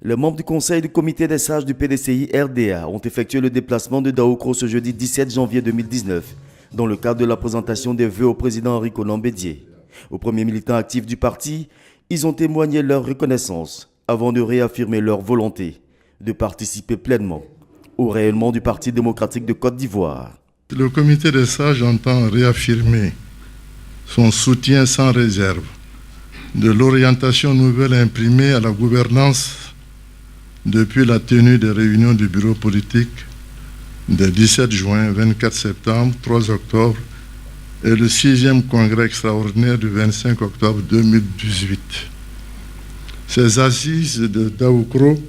Les membres du conseil du comité des sages du PDCI RDA ont effectué le déplacement de Daoukro ce jeudi 17 janvier 2019 dans le cadre de la présentation des vœux au président Henri Konan Bédié. Aux premiers militants actifs du parti, ils ont témoigné leur reconnaissance avant de réaffirmer leur volonté de participer pleinement au rayonnement du Parti démocratique de Côte d'Ivoire. Le comité des sages entend réaffirmer son soutien sans réserve de l'orientation nouvelle imprimée à la gouvernance depuis la tenue des réunions du bureau politique des 17 juin, 24 septembre, 3 octobre et le 6e congrès extraordinaire du 25 octobre 2018. Ces assises de Daoukro,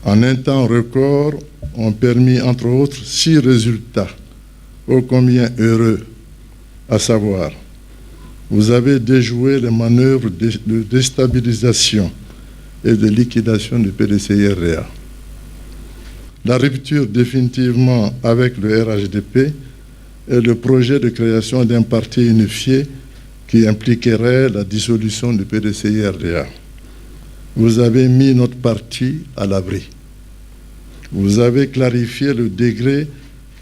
en un temps record, ont permis, entre autres, 6 résultats, ô combien heureux, à savoir, vous avez déjoué les manœuvres de déstabilisation et de liquidation du PDCI-RDA. La rupture définitivement avec le RHDP et le projet de création d'un parti unifié qui impliquerait la dissolution du PDCI-RDA. Vous avez mis notre parti à l'abri. Vous avez clarifié le degré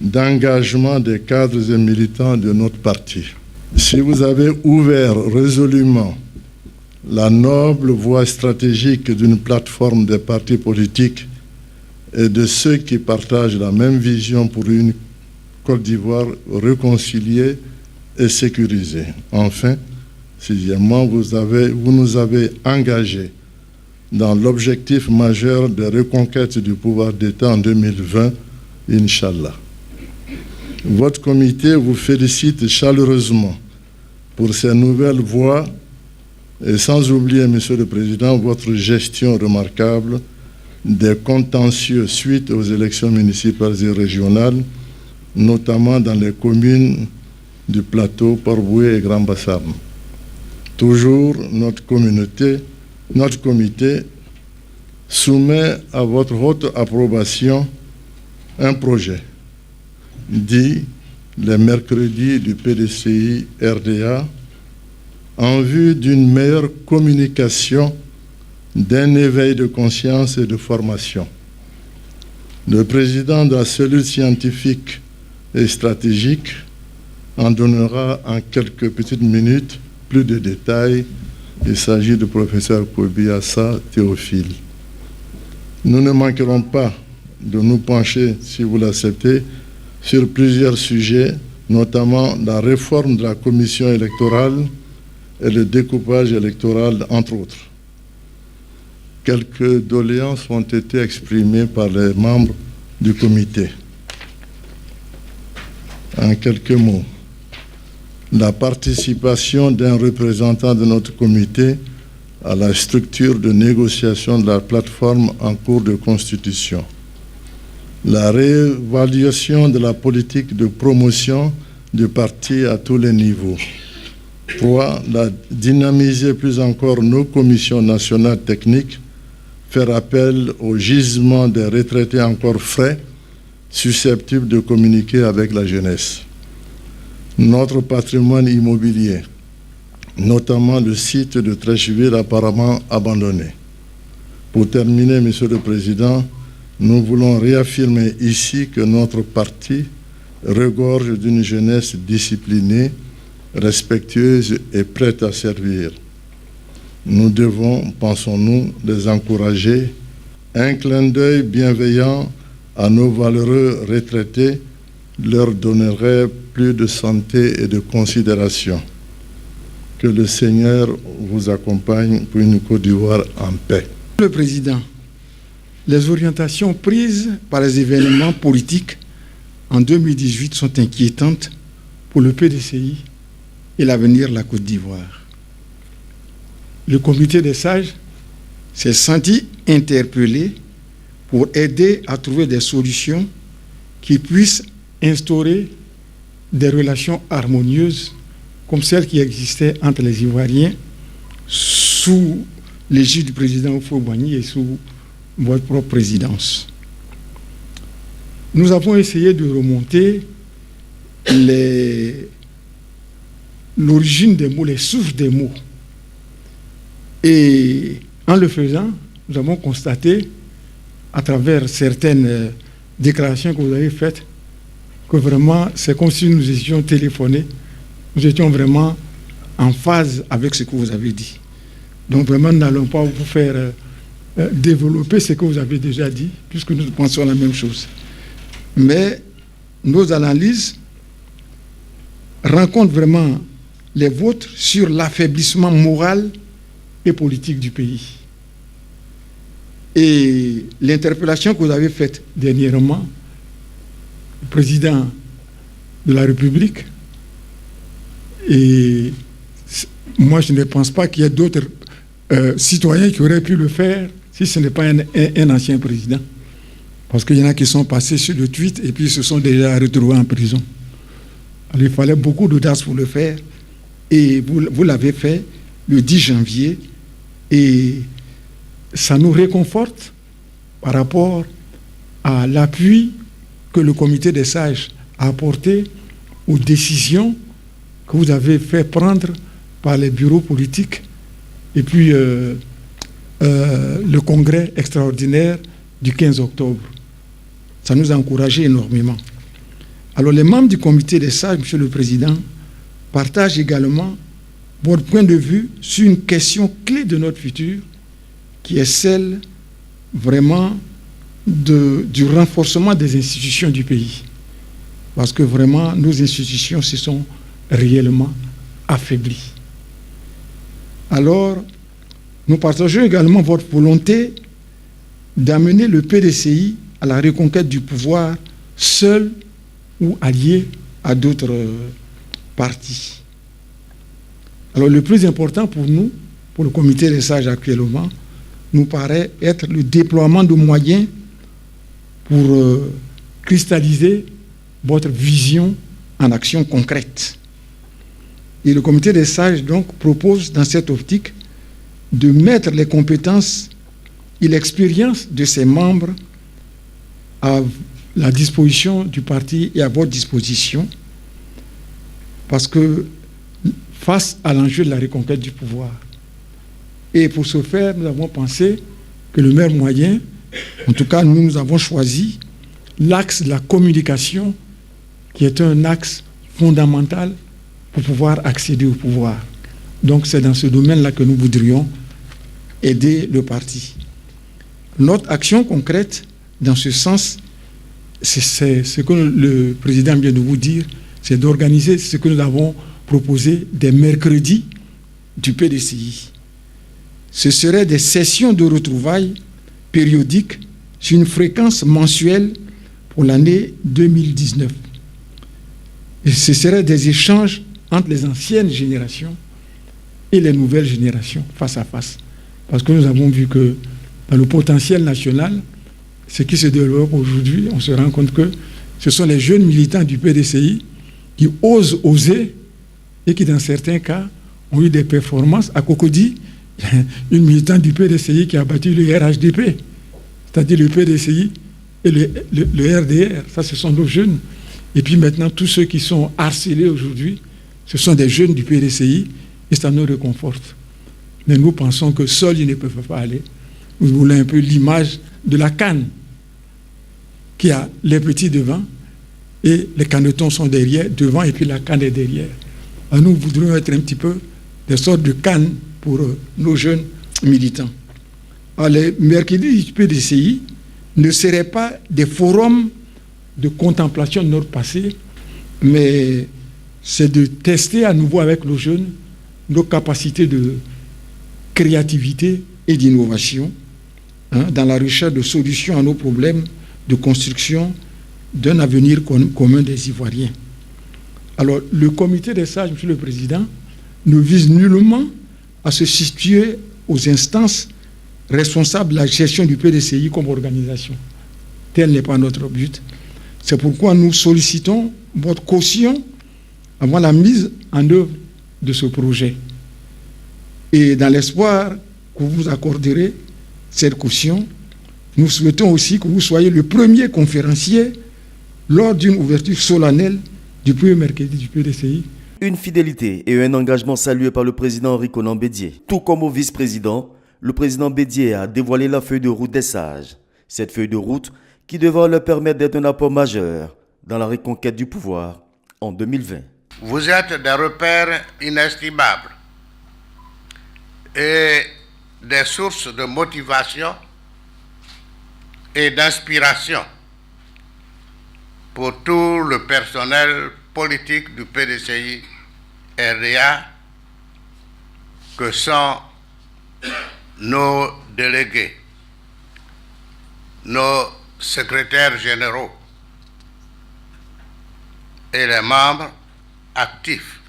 d'engagement des cadres et militants de notre parti. Si vous avez ouvert résolument la noble voie stratégique d'une plateforme des partis politiques et de ceux qui partagent la même vision pour une Côte d'Ivoire réconciliée et sécurisée. Enfin, sixièmement, vous nous avez engagés dans l'objectif majeur de reconquête du pouvoir d'État en 2020, Inch'Allah. Votre comité vous félicite chaleureusement pour ces nouvelles voies et sans oublier, Monsieur le Président, votre gestion remarquable des contentieux suite aux élections municipales et régionales, notamment dans les communes du plateau, Port-Boué et Grand Bassam. Toujours, notre comité soumet à votre haute approbation un projet dit les mercredis du PDCI RDA en vue d'une meilleure communication, d'un éveil de conscience et de formation. Le président de la cellule scientifique et stratégique en donnera en quelques petites minutes plus de détails. Il s'agit du professeur Kobiassa Théophile. Nous ne manquerons pas de nous pencher, si vous l'acceptez, sur plusieurs sujets, notamment la réforme de la commission électorale et le découpage électoral, entre autres. Quelques doléances ont été exprimées par les membres du comité. En quelques mots, la participation d'un représentant de notre comité à la structure de négociation de la plateforme en cours de constitution, la réévaluation de la politique de promotion du parti à tous les niveaux. 3. Dynamiser plus encore nos commissions nationales techniques, faire appel au gisement des retraités encore frais, susceptibles de communiquer avec la jeunesse. Notre patrimoine immobilier, notamment le site de Treichville apparemment abandonné. Pour terminer, Monsieur le Président, nous voulons réaffirmer ici que notre parti regorge d'une jeunesse disciplinée, respectueuse et prête à servir. Nous devons, pensons-nous, les encourager. Un clin d'œil bienveillant à nos valeureux retraités leur donnerait plus de santé et de considération. Que le Seigneur vous accompagne pour une Côte d'Ivoire en paix. Le Président, les orientations prises par les événements politiques en 2018 sont inquiétantes pour le PDCI et l'avenir de la Côte d'Ivoire. Le comité des sages s'est senti interpellé pour aider à trouver des solutions qui puissent instaurer des relations harmonieuses comme celles qui existaient entre les Ivoiriens sous l'égide du président Houphouët-Boigny et sous votre propre présidence. Nous avons essayé de remonter l'origine des mots, les sources des mots. Et en le faisant, nous avons constaté, à travers certaines déclarations que vous avez faites, que vraiment, c'est comme si nous étions téléphonés. Nous étions vraiment en phase avec ce que vous avez dit. Donc vraiment, nous n'allons pas vous faire développer ce que vous avez déjà dit, puisque nous pensons la même chose. Mais nos analyses rencontrent vraiment les vôtres sur l'affaiblissement moral et politique du pays. Et l'interpellation que vous avez faite dernièrement, le président de la République, et moi je ne pense pas qu'il y ait d'autres citoyens qui auraient pu le faire si ce n'est pas un ancien président. Parce qu'il y en a qui sont passés sur le tweet et puis se sont déjà retrouvés en prison. Alors, il fallait beaucoup d'audace pour le faire. Et vous l'avez fait le 10 janvier. Et ça nous réconforte par rapport à l'appui que le comité des sages a apporté aux décisions que vous avez fait prendre par les bureaux politiques et puis le congrès extraordinaire du 15 octobre. Ça nous a encouragés énormément. Alors les membres du comité des sages, Monsieur le Président, partagent également votre point de vue sur une question clé de notre futur, qui est celle vraiment du renforcement des institutions du pays. Parce que vraiment, nos institutions se sont réellement affaiblies. Alors, nous partageons également votre volonté d'amener le PDCI à la reconquête du pouvoir seul ou allié à d'autres partis. Alors le plus important pour nous, pour le comité des sages actuellement, nous paraît être le déploiement de moyens pour cristalliser votre vision en action concrète. Et le comité des sages donc propose dans cette optique de mettre les compétences et l'expérience de ses membres à la disposition du parti et à votre disposition, parce que face à l'enjeu de la reconquête du pouvoir. Et pour ce faire, nous avons pensé que le meilleur moyen, en tout cas nous avons choisi l'axe de la communication, qui est un axe fondamental pour pouvoir accéder au pouvoir. Donc c'est dans ce domaine-là que nous voudrions aider le parti. Notre action concrète, dans ce sens, c'est ce que le président vient de vous dire, c'est d'organiser ce que nous avons proposé des mercredis du PDCI. Ce seraient des sessions de retrouvailles périodiques sur une fréquence mensuelle pour l'année 2019. Et ce seraient des échanges entre les anciennes générations et les nouvelles générations, face à face. Parce que nous avons vu que dans le potentiel national, ce qui se développe aujourd'hui, on se rend compte que ce sont les jeunes militants du PDCI qui osent oser et qui, dans certains cas, ont eu des performances. À Cocody, une militante du PDCI qui a battu le RHDP, c'est-à-dire le PDCI et le RDR. Ça, ce sont nos jeunes. Et puis maintenant, tous ceux qui sont harcelés aujourd'hui, ce sont des jeunes du PDCI et ça nous réconforte. Mais nous pensons que seuls, ils ne peuvent pas aller. Nous voulons un peu l'image de la canne qui a les petits devant et les canetons sont derrière, devant, et puis la canne est derrière. Alors nous voudrions être un petit peu des sortes de cannes pour nos jeunes militants. Alors les mercredis du PDCI ne seraient pas des forums de contemplation de notre passé, mais c'est de tester à nouveau avec nos jeunes nos capacités de créativité et d'innovation dans la recherche de solutions à nos problèmes de construction d'un avenir commun des Ivoiriens. Alors, le comité des sages, Monsieur le Président, ne vise nullement à se situer aux instances responsables de la gestion du PDCI comme organisation. Tel n'est pas notre but. C'est pourquoi nous sollicitons votre caution avant la mise en œuvre de ce projet. Et dans l'espoir que vous nous accorderez cette caution, nous souhaitons aussi que vous soyez le premier conférencier lors d'une ouverture solennelle du premier mercredi du PDCI. Une fidélité et un engagement salués par le président Henri Konan Bédié, tout comme au vice-président, le président Bédié a dévoilé la feuille de route des sages. Cette feuille de route qui devra leur permettre d'être un apport majeur dans la reconquête du pouvoir en 2020. Vous êtes des repères inestimables et des sources de motivation et d'inspiration pour tout le personnel politique du PDCI RDA que sont nos délégués, nos secrétaires généraux et les membres actifs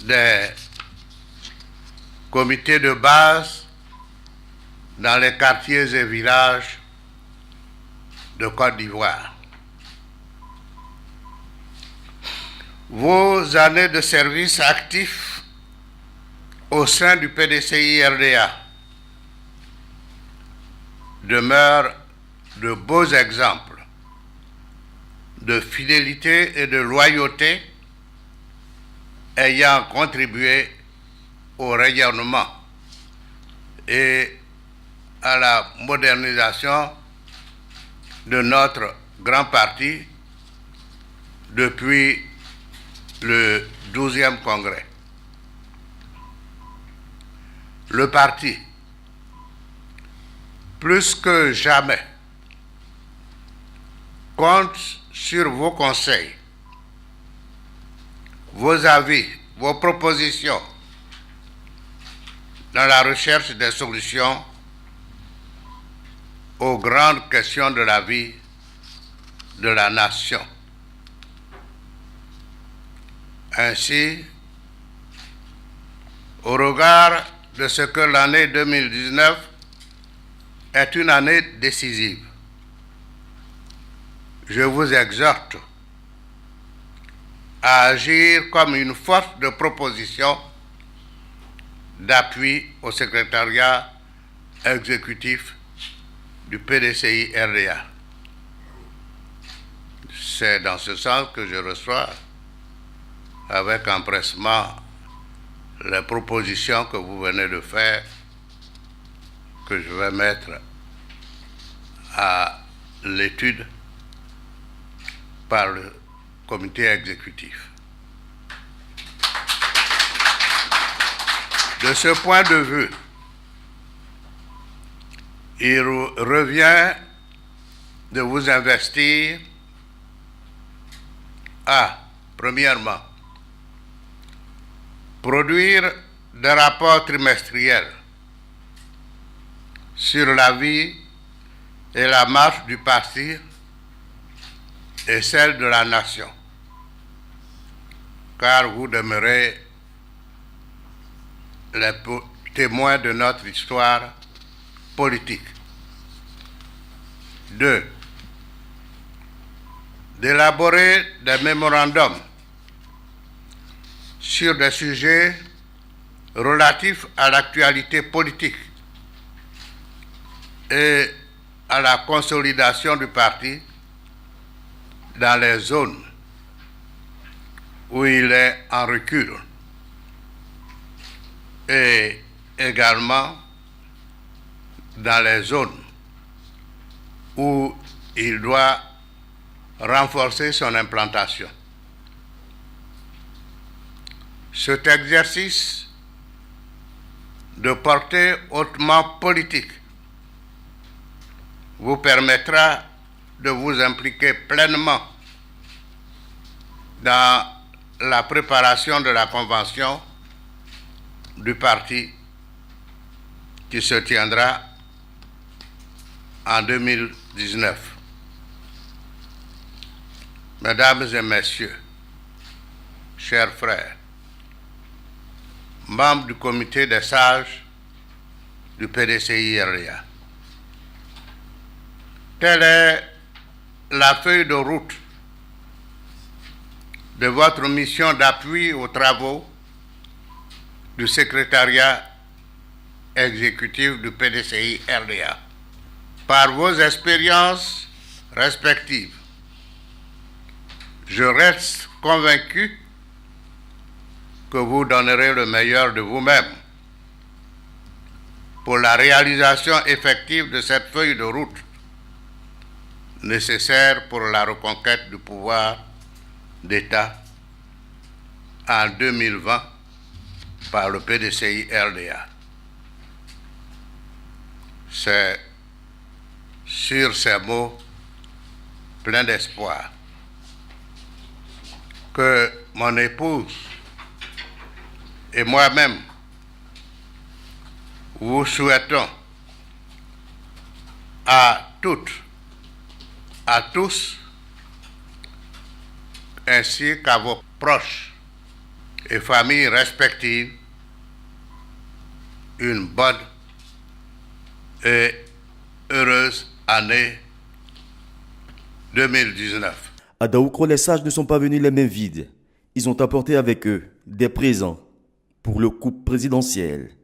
des comités de base dans les quartiers et villages de Côte d'Ivoire. Vos années de service actif au sein du PDCI RDA demeurent de beaux exemples de fidélité et de loyauté ayant contribué au rayonnement et à la modernisation de notre grand parti depuis le 12e congrès. Le parti, plus que jamais, compte sur vos conseils, vos avis, vos propositions dans la recherche des solutions aux grandes questions de la vie de la nation. Ainsi, au regard de ce que l'année 2019 est une année décisive, je vous exhorte à agir comme une force de proposition d'appui au secrétariat exécutif du PDCI RDA. C'est dans ce sens que je reçois avec empressement les propositions que vous venez de faire, que je vais mettre à l'étude par le comité exécutif. De ce point de vue, il revient de vous investir à, premièrement, produire des rapports trimestriels sur la vie et la marche du parti et celle de la nation, car vous demeurez les témoins de notre histoire politique. 2. D'élaborer des mémorandums sur des sujets relatifs à l'actualité politique et à la consolidation du parti dans les zones où il est en recul et également dans les zones où il doit renforcer son implantation. Cet exercice de portée hautement politique vous permettra de vous impliquer pleinement dans la préparation de la convention du parti qui se tiendra en 2019. Mesdames et messieurs, chers frères, membres du comité des sages du PDCI RDA, telle est la feuille de route de votre mission d'appui aux travaux du secrétariat exécutif du PDCI RDA. Par vos expériences respectives, je reste convaincu que vous donnerez le meilleur de vous-même pour la réalisation effective de cette feuille de route nécessaire pour la reconquête du pouvoir d'État en 2020 par le PDCI-RDA. C'est sur ces mots pleins d'espoir que mon épouse et moi-même vous souhaitons à toutes, à tous, ainsi qu'à vos proches et familles respectives, une bonne et heureuse année 2019. À Daoukro, les sages ne sont pas venus les mains vides. Ils ont apporté avec eux des présents pour le couple présidentiel.